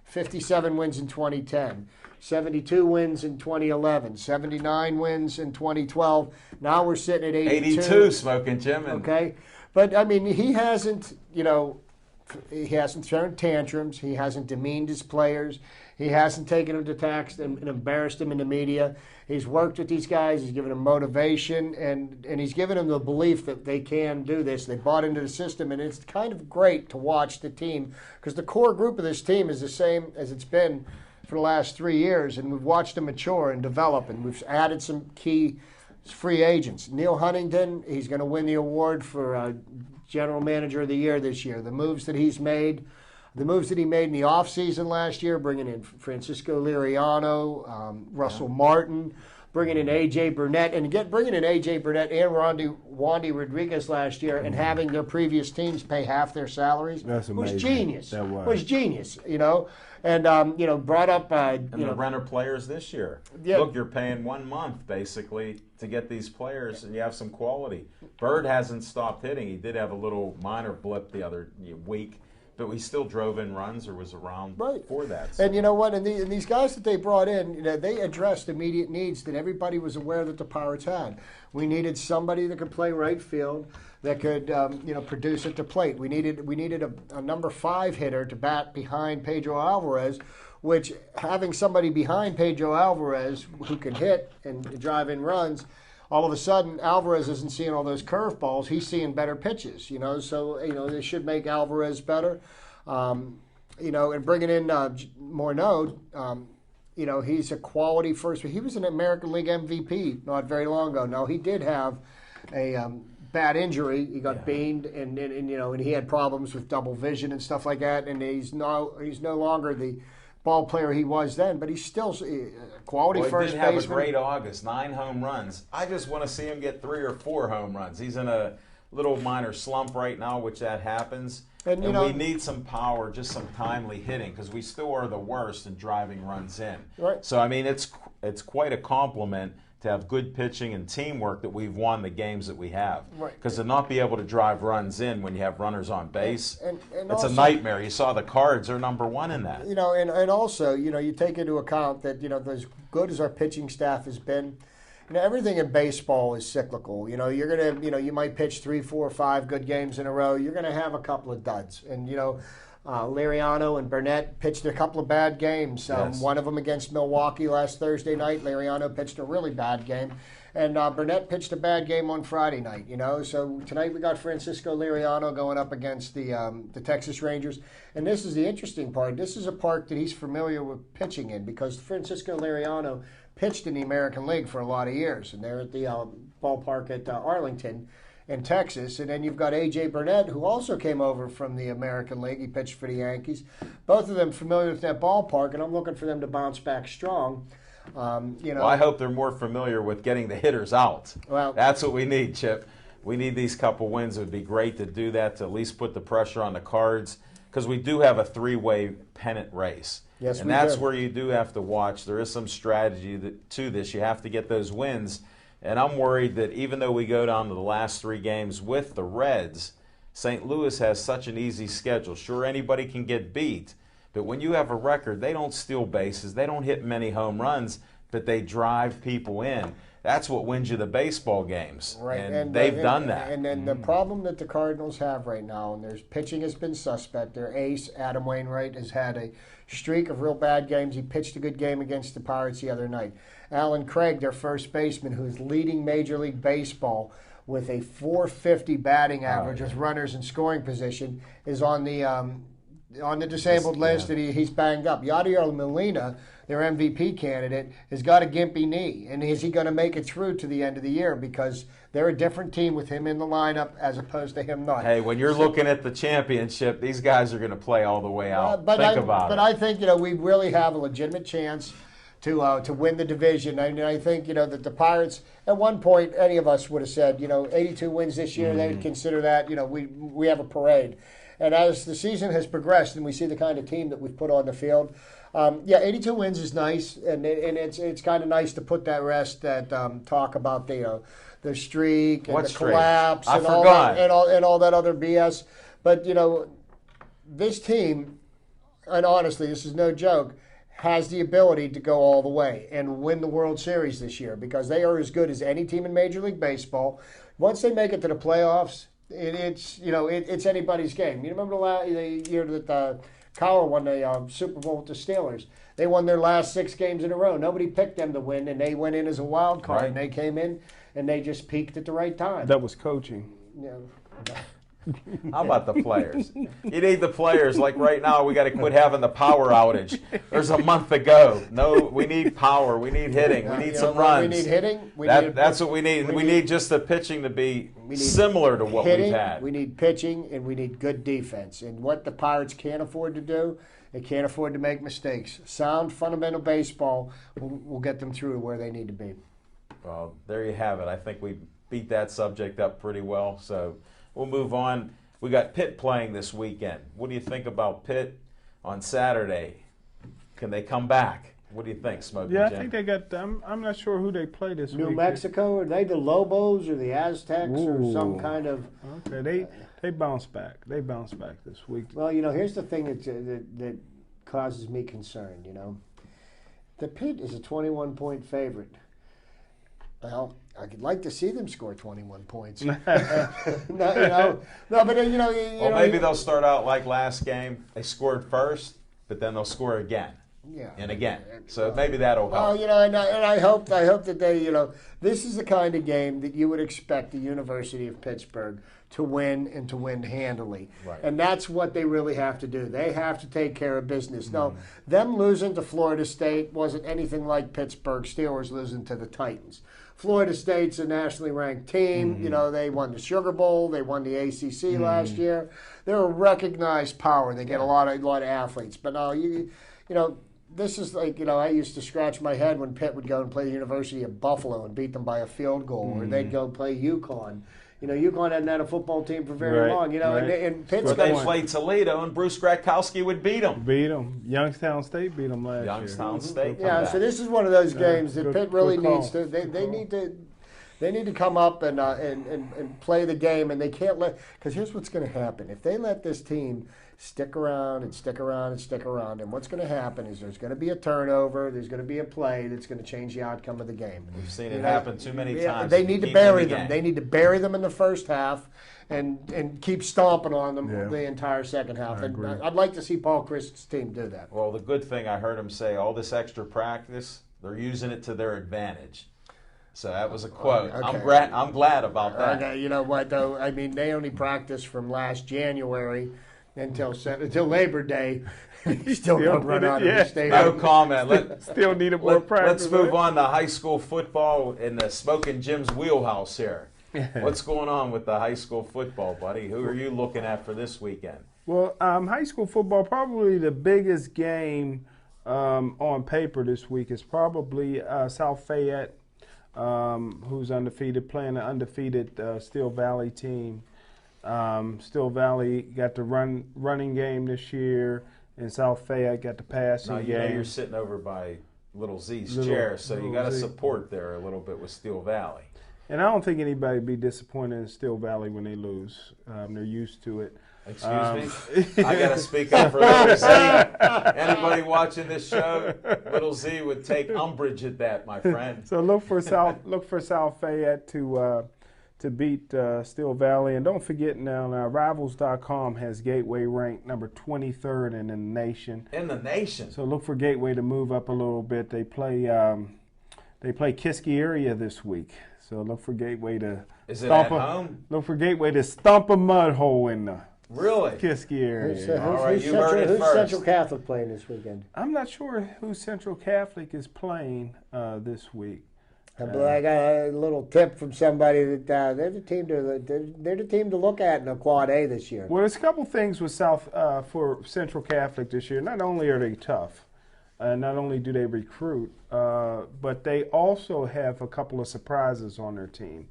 57 wins in 2010, 72 wins in 2011, 79 wins in 2012. Now we're sitting at 82. 82, Smoking Jim. Okay, but he hasn't thrown tantrums. He hasn't demeaned his players. He hasn't taken them to tax and embarrassed them in the media. He's worked with these guys. He's given them motivation, and he's given them the belief that they can do this. They bought into the system, and it's kind of great to watch the team because the core group of this team is the same as it's been for the last 3 years, and we've watched them mature and develop, and we've added some key free agents. Neil Huntington, he's going to win the award for General Manager of the Year this year. The moves that he made in the offseason last year, bringing in Francisco Liriano, Russell Martin, bringing in A.J. Burnett and bringing in A.J. Burnett and Wandy Rodriguez last year and having their previous teams pay half their salaries was genius. That was genius, And, brought up... the renter players this year. Yeah. Look, you're paying 1 month, basically, to get these players, and you have some quality. Bird hasn't stopped hitting. He did have a little minor blip the other week, but we still drove in runs or was around for that. So. And you know what? And these guys that they brought in, they addressed immediate needs that everybody was aware that the Pirates had. We needed somebody that could play right field, that could produce at the plate. We needed a number 5 hitter to bat behind Pedro Alvarez, which having somebody behind Pedro Alvarez who can hit and drive in runs, all of a sudden Alvarez isn't seeing all those curveballs. He's seeing better pitches, So they should make Alvarez better. And bringing in Morneau, he's a quality first. He was an American League MVP not very long ago. Now he did have a bad injury. He got beamed, and he had problems with double vision and stuff like that. And he's no longer the ball player he was then, but he's still a quality first baseman. He did have a great August, 9 home runs. I just want to see him get 3 or 4 home runs. He's in a little minor slump right now, which that happens. And we need some power, just some timely hitting, because we still are the worst in driving runs in. Right. So, I mean, it's quite a compliment to have good pitching and teamwork that we've won the games that we have. Right. Because to not be able to drive runs in when you have runners on base, and it's also, a nightmare. You saw the Cards are number 1 in that. And also, you take into account that, as good as our pitching staff has been, everything in baseball is cyclical. You're going to, you might pitch 3, 4, 5 good games in a row. You're going to have a couple of duds. And, Liriano and Burnett pitched a couple of bad games. Yes. One of them against Milwaukee last Thursday night. Liriano pitched a really bad game. And Burnett pitched a bad game on Friday night, So tonight we got Francisco Liriano going up against the Texas Rangers. And this is the interesting part. This is a park that he's familiar with pitching in, because Francisco Liriano pitched in the American League for a lot of years. And they're at the ballpark at Arlington in Texas. And then you've got A.J. Burnett, who also came over from the American League. He pitched for the Yankees. Both of them familiar with that ballpark, and I'm looking for them to bounce back strong. Well, I hope they're more familiar with getting the hitters out. Well, that's what we need, Chip. We need these couple wins. It would be great to do that, to at least put the pressure on the Cards, because we do have a 3-way pennant race. Yes, and that's where you do have to watch. There is some strategy to this. You have to get those wins. And I'm worried that even though we go down to the last 3 games with the Reds, St. Louis has such an easy schedule. Sure, anybody can get beat, but when you have a record, they don't steal bases, they don't hit many home runs, but they drive people in. That's what wins you the baseball games, right. And they've done that. And then the problem that the Cardinals have right now, and their pitching has been suspect. Their ace, Adam Wainwright, has had a streak of real bad games. He pitched a good game against the Pirates the other night. Alan Craig, their first baseman, who's leading Major League Baseball with a .450 batting average with runners in scoring position, is on the disabled list, and he's banged up. Yadier Molina, their MVP candidate, has got a gimpy knee. And is he going to make it through to the end of the year? Because they're a different team with him in the lineup as opposed to him not. Hey, when you're looking at the championship, these guys are going to play all the way out. But I think, we really have a legitimate chance to win the division. I think, that the Pirates, at one point, any of us would have said, 82 wins this year, they would consider that, we have a parade. And as the season has progressed and we see the kind of team that we've put on the field, 82 wins is nice, and it's kind of nice to put that rest, that talk about the streak and the collapse and all that other BS. But this team, and honestly, this is no joke, has the ability to go all the way and win the World Series this year, because they are as good as any team in Major League Baseball. Once they make it to the playoffs, it's anybody's game. You remember the year that Cowher won the Super Bowl with the Steelers? They won their last 6 games in a row. Nobody picked them to win, and they went in as a wild card. Right. And they came in, and they just peaked at the right time. That was coaching. How about the players? You need the players. Like right now, we got to quit having the power outage. There's a month to go. No, we need power. We need hitting. We need some runs. We need hitting. That's what we need. We need just the pitching to be similar to what we've had. We need pitching, and we need good defense. And what the Pirates can't afford to do, they can't afford to make mistakes. Sound, fundamental baseball will get them through to where they need to be. Well, there you have it. I think we beat that subject up pretty well. So we'll move on. We got Pitt playing this weekend. What do you think about Pitt on Saturday? Can they come back? What do you think, Smokey Yeah, Jim? I think they got. I'm not sure who they play this week. New Mexico, are they the Lobos or the Aztecs or some Ooh. kind of? Okay, they bounce back. They bounce back this week. Well, you know, here's the thing that causes me concern. You know, the Pitt is a 21-point favorite. Well, I'd like to see them score 21 points. No, but Well, maybe they'll start out like last game. They scored first, but then they'll score again. Yeah. And again. So maybe that'll help. Well, you know, and I hope that they, you know, this is the kind of game that you would expect the University of Pittsburgh to win and to win handily. Right. And that's what they really have to do. They have to take care of business. No, them losing to Florida State wasn't anything like Pittsburgh Steelers losing to the Titans. Florida State's a nationally ranked team. You know, they won the Sugar Bowl. They won the ACC last year. They're a recognized power. They get a lot of athletes. But no, you know, this is like, you know, I used to scratch my head when Pitt would go and play the University of Buffalo and beat them by a field goal, or they'd go play UConn. You know, UConn hadn't had a football team for very long. You know, and Pittsburgh. But they played Toledo, and Bruce Gradkowski would beat them. Beat them. Youngstown State beat them last Youngstown year. State. Yeah, so this is one of those games that Pitt really needs to. They need to. They need to come up and play the game, and they can't let. Because here's what's going to happen: if they let this team stick around and stick around and stick around, and what's going to happen is there's going to be a turnover, there's going to be a play that's going to change the outcome of the game. We've seen it happen too many times. They need to bury them. They need to bury them in the first half, and keep stomping on them the entire second half. And I'd like to see Paul Christ's team do that. Well, the good thing I heard him say, all this extra practice, they're using it to their advantage. So that was a quote. Okay. I'm glad about that. Okay, you know what though? I mean, they only practiced from last January until Labor Day. Still don't run out of the stadium. No comment. Still needed more practice. Let's move on to high school football in the Smoking Jim's wheelhouse here. What's going on with the high school football, buddy? Who are you looking at for this weekend? Well, high school football, probably the biggest game on paper this week is probably South Fayette, who's undefeated, playing an undefeated Steel Valley team. Steel Valley got the running game this year, and South Fayette got the passing game. You know you're sitting over by Little Z's chair, so you got to support there a little bit with Steel Valley. And I don't think anybody would be disappointed in Steel Valley when they lose. They're used to it. Excuse me? I got to speak up for Little Z. Anybody watching this show, Little Z would take umbrage at that, my friend. So look for South Fayette to beat Steel Valley. And don't forget now Rivals.com has Gateway ranked number 23rd in the nation. In the nation? So look for Gateway to move up a little bit. They play Kiski area this week. So look for Gateway to home? Look for Gateway to stomp a mud hole in the Kiski area. Who's Central Catholic playing this weekend? I'm not sure who Central Catholic is playing this week. I got a little tip from somebody that they're the team to look at in the Quad A this year. Well, there's a couple things with for Central Catholic this year. Not only are they tough, not only do they recruit, but they also have a couple of surprises on their team.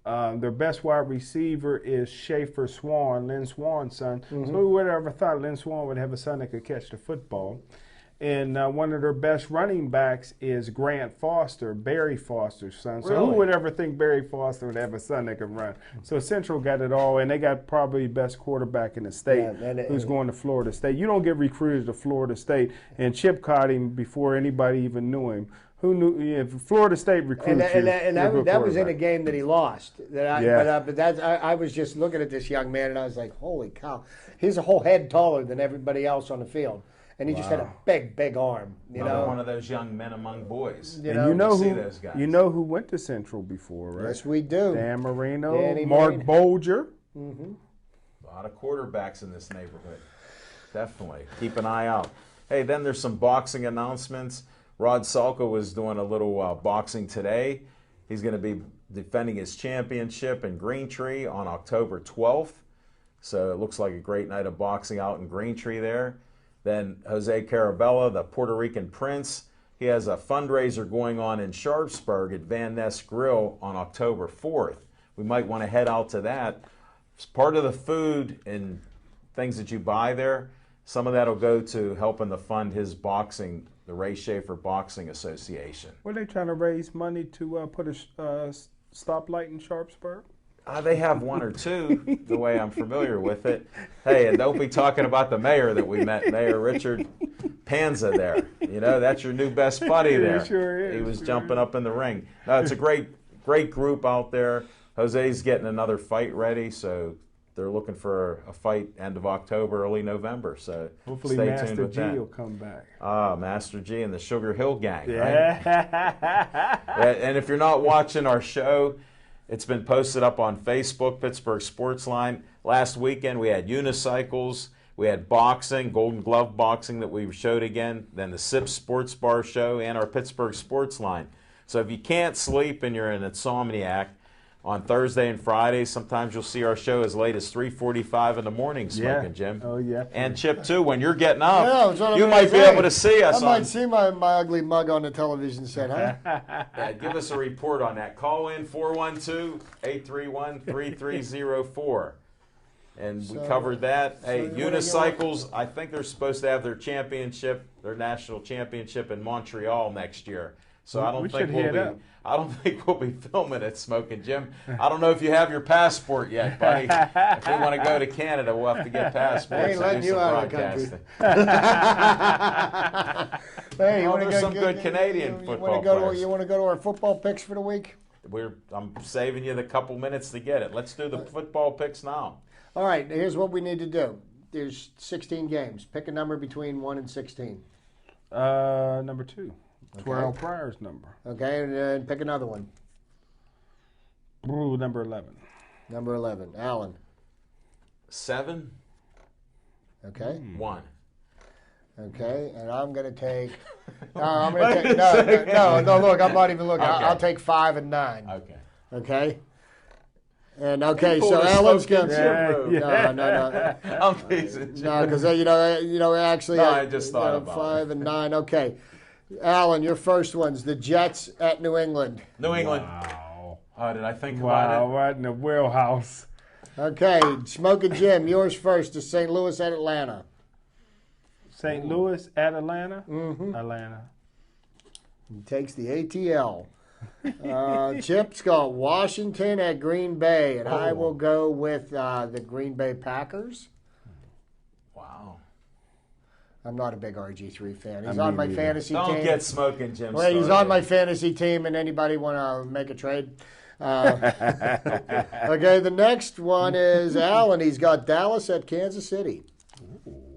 Their best wide receiver is Schaefer Swan, Lynn Swan's son. So who would have ever thought Lynn Swan would have a son that could catch the football? And one of their best running backs is Grant Foster, Barry Foster's son. So who would ever think Barry Foster would have a son that can run? So Central got it all, and they got probably the best quarterback in the state who's going to Florida State. You don't get recruited to Florida State, and Chip caught him before anybody even knew him. Who knew? If Florida State recruits that was in a game that he lost. I was just looking at this young man, and I was like, holy cow. He's a whole head taller than everybody else on the field. And he just had a big arm. Another one of those young men among boys. You know who went to Central before, right? Yes, we do. Dan Marino, Mark Bolger. A lot of quarterbacks in this neighborhood. Definitely. Keep an eye out. Hey, then there's some boxing announcements. Rod Salka was doing a little boxing today. He's going to be defending his championship in Greentree on October 12th. So it looks like a great night of boxing out in Greentree there. Then Jose Carabella, the Puerto Rican Prince, he has a fundraiser going on in Sharpsburg at Van Ness Grill on October 4th. We might want to head out to that. It's part of the food and things that you buy there, some of that will go to helping to fund his boxing, the Ray Schaefer Boxing Association. Were they trying to raise money to put a stoplight in Sharpsburg? They have one or two, the way I'm familiar with it. Hey, and don't be talking about the mayor that we met, Mayor Richard Panza there. You know, that's your new best buddy there. It sure is. He was jumping up in the ring. No, it's a great group out there. Jose's getting another fight ready, so they're looking for a fight end of October, early November. So hopefully stay Master tuned with G that. will come back. Master G and the Sugar Hill Gang, Yeah. right? And if you're not watching our show, it's been posted up on Facebook, Pittsburgh Sportsline. Last weekend we had unicycles, we had boxing, Golden Glove boxing that we showed again, then the Sips Sports Bar show and our Pittsburgh Sportsline. So if you can't sleep and you're an insomniac, on Thursday and Friday, sometimes you'll see our show as late as 3:45 in the morning, Smoking Jim. Oh, yeah. And Chip, too, when you're getting up, Yeah, you might be able to see us. I might see my ugly mug on the television set, huh? Yeah, give us a report on that. Call in 412-831-3304. And we covered that. Hey, unicycles, I think they're supposed to have their championship, their national championship in Montreal next year. So I don't think we'll be filming it, Smoking Jim. I don't know if you have your passport yet, buddy. If we want to go to Canada, we'll have to get passports. They ain't letting you out of the country. Hey, there's some good Canadian football players. You want to go to our football picks for the week? I'm saving you the couple minutes to get it. Let's do the football picks now. All right, here's what we need to do. There's 16 games. Pick a number between 1 and 16. Number 2. Okay. Terrell Pryor's number. Okay, and pick another one. Ooh, number 11. Number 11. Alan. 7. Okay. 1. Okay, and I'm going to take... No, I'm going to take... No, look, I'm not even looking. Okay. I'll take 5 and 9. Okay. Okay? And, okay, so Alan's going to... No. I'm teasing. No, because, actually... No, I just thought about 5 and 9. Okay. Alan, your first one's the Jets at New England. New England. Wow. Oh, did I think about Wow, it? right in the wheelhouse. Okay, Smoking Jim, yours first is St. Louis at Atlanta. St. Louis at Atlanta? Mm-hmm. Atlanta. He takes the ATL. Chip's got Washington at Green Bay, and I will go with the Green Bay Packers. Wow. I'm not a big RG3 fan. He's on my fantasy team. Don't get Smoking Jim. Well, he's on my fantasy team, and anybody want to make a trade? Okay, the next one is Alan. He's got Dallas at Kansas City.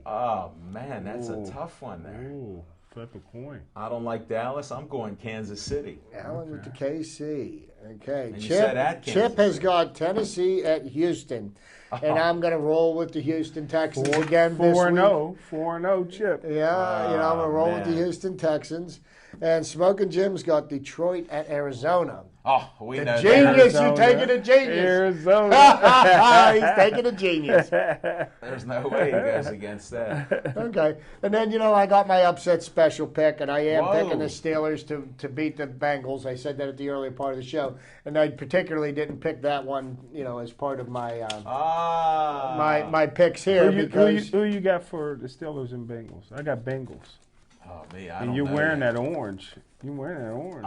Oh, man, that's a tough one there. Ooh, flip a coin. I don't like Dallas. I'm going Kansas City. Alan with the KC. Okay, And you said at Kansas Chip has City. got Tennessee at Houston. And I'm going to roll with the Houston Texans again this week. 4-0. 4-0, Chip. Yeah, I'm going to roll with the man. Houston Texans. And Smoking Jim's got Detroit at Arizona. Oh, we know that. Genius, you Arizona. taking a genius. Arizona. He's taking a genius. There's no way he goes against that. Okay. And then, I got my upset special pick, and I am Whoa. picking the Steelers to beat the Bengals. I said that at the earlier part of the show. And I particularly didn't pick that one, as part of my my picks here. Who you got for the Steelers and Bengals? I got Bengals. Oh, me, I And don't you're know wearing yet. that orange. You're wearing that orange.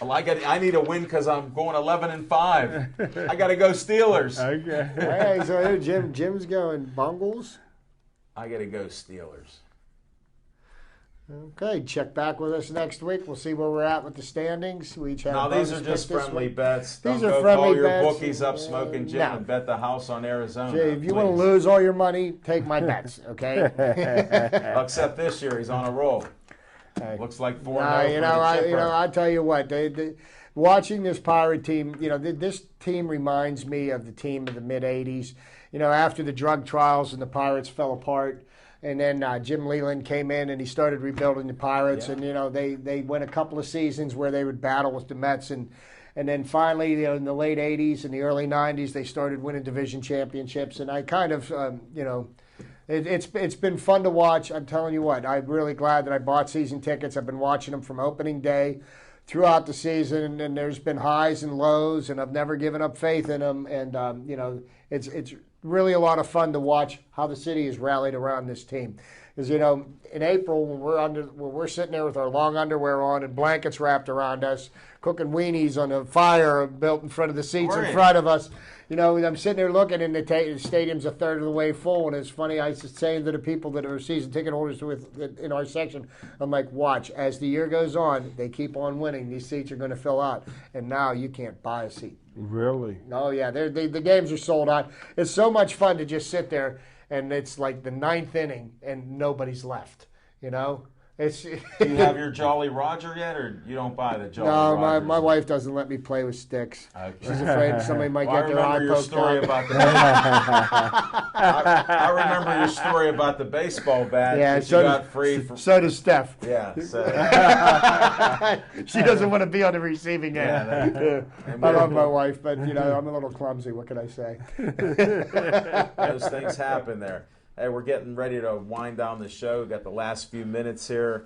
Well, I need a win because I'm going 11-5. I got to go Steelers. Okay. Hey, so here Jim's going Bungles. I got to go Steelers. Okay, check back with us next week. We'll see where we're at with the standings. We each have Now, a these bonus are just pick this friendly week. bets. These Don't are go friendly call your bets. bookies up, Smoking Jim, No. and bet the house on Arizona. Jay, if you want to please. lose all your money, take my bets, okay? Except this year, he's on a roll. Looks like 4-0 I tell you what, watching this Pirate team, this team reminds me of the team of the mid '80s. After the drug trials and the Pirates fell apart, and then Jim Leland came in and he started rebuilding the Pirates, and they went a couple of seasons where they would battle with the Mets, and then finally, in the late '80s and the early '90s, they started winning division championships, and I kind of, It's been fun to watch. I'm telling you what, I'm really glad that I bought season tickets. I've been watching them from opening day throughout the season, and there's been highs and lows, and I've never given up faith in them. And it's really a lot of fun to watch how the city has rallied around this team. Because in April when we're sitting there with our long underwear on and blankets wrapped around us, cooking weenies on a fire built in front of the seats in front of us. I'm sitting there looking, and the stadium's a third of the way full. And it's funny, I was saying to the people that are season ticket holders in our section, I'm like, watch, as the year goes on, they keep on winning. These seats are going to fill out. And now you can't buy a seat. Really? Oh, yeah. The games are sold out. It's so much fun to just sit there, and it's like the 9th inning, and nobody's left, It's Do you have your Jolly Roger yet, or you don't buy the Jolly No, Roger? my wife doesn't let me play with sticks. Okay. She's afraid somebody might get their eye I remember your poked story out. about the I remember your story about the baseball bat Yeah, that you got free from. So does Steph. Yeah, so She doesn't want to be on the receiving end. Yeah, I love my wife, but I'm a little clumsy. What can I say? those things happen there. Hey, we're getting ready to wind down the show. Got the last few minutes here.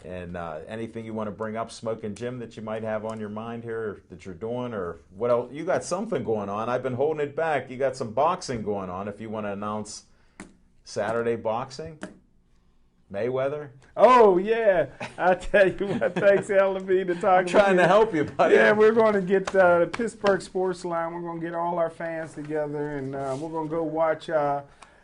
And anything you want to bring up, Smoking Jim, that you might have on your mind here that you're doing, or what else? You got something going on. I've been holding it back. You got some boxing going on. If you want to announce Saturday boxing, Mayweather. Oh, yeah. I tell you what, thanks, Al Levine, to talk I'm trying to help you, buddy. Yeah, we're going to get the Pittsburgh Sportsline. We're going to get all our fans together, and we're going to go watch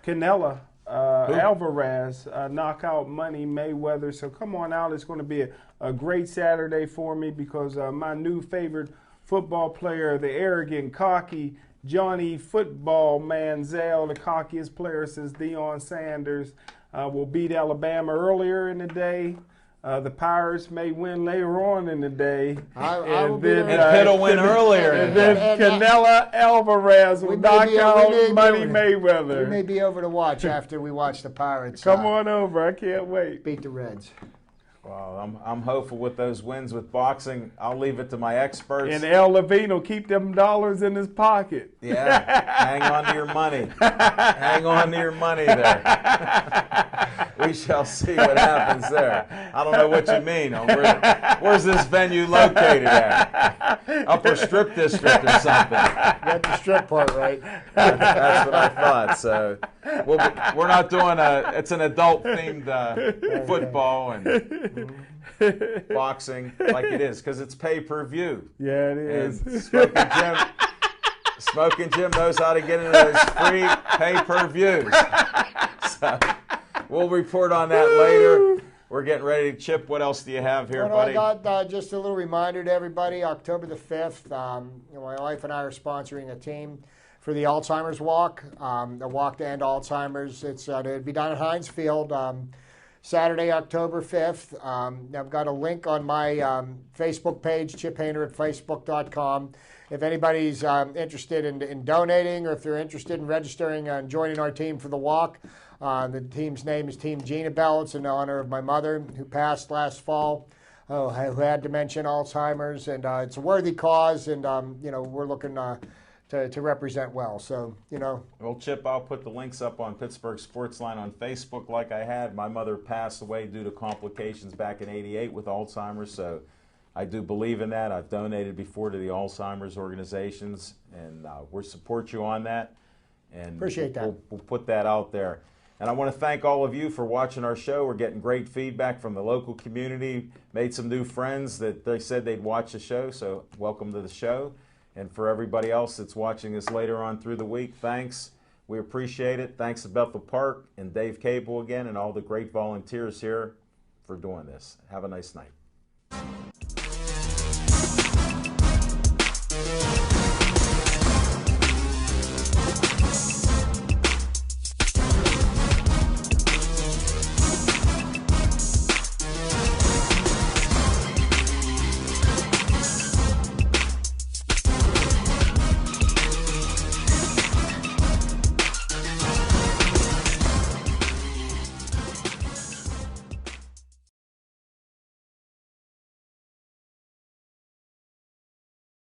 Canelo Alvarez knock out Money Mayweather. So come on out. It's going to be a great Saturday for me because my new favorite football player, the arrogant, cocky Johnny Football Manziel, the cockiest player since Deion Sanders, will beat Alabama earlier in the day. The Pirates may win later on in the day. And Pitt will win earlier. And then Canelo Alvarez will knock out Money Mayweather. We may be over to watch after we watch the Pirates. Come on over. I can't wait. Beat the Reds. Well, I'm hopeful with those wins with boxing. I'll leave it to my experts. And Al Levine will keep them dollars in his pocket. Yeah, hang on to your money. Hang on to your money there. We shall see what happens there. I don't know what you mean. Where's this venue located at? Upper Strip District or something. Got the strip part right. That's what I thought. So we're not doing it's an adult-themed football and boxing like it is because it's pay-per-view. Yeah, it is. And Smoking Jim knows how to get into those free pay-per-views. So we'll report on that later. We're getting ready to chip. What else do you have here, buddy? I got just a little reminder to everybody. October the 5th, my wife and I are sponsoring a team for the Alzheimer's Walk, the Walk to End Alzheimer's. It'll be down at Heinz Field. Saturday, October 5th. I've got a link on my Facebook page, Chip Hayner at Facebook.com. If anybody's interested in donating or if they're interested in registering and joining our team for the walk, the team's name is Team Gina Bell. It's in honor of my mother who passed last fall, who had dementia and Alzheimer's. And it's a worthy cause, and we're looking to represent well. So, Well, Chip, I'll put the links up on Pittsburgh Sportsline on Facebook like I had. My mother passed away due to complications back in '88 with Alzheimer's, so I do believe in that. I've donated before to the Alzheimer's organizations, and we'll support you on that. And appreciate that. We'll put that out there. And I want to thank all of you for watching our show. We're getting great feedback from the local community. Made some new friends that they said they'd watch the show, so welcome to the show. And for everybody else that's watching us later on through the week, thanks. We appreciate it. Thanks to Bethel Park and Dave Cable again and all the great volunteers here for doing this. Have a nice night.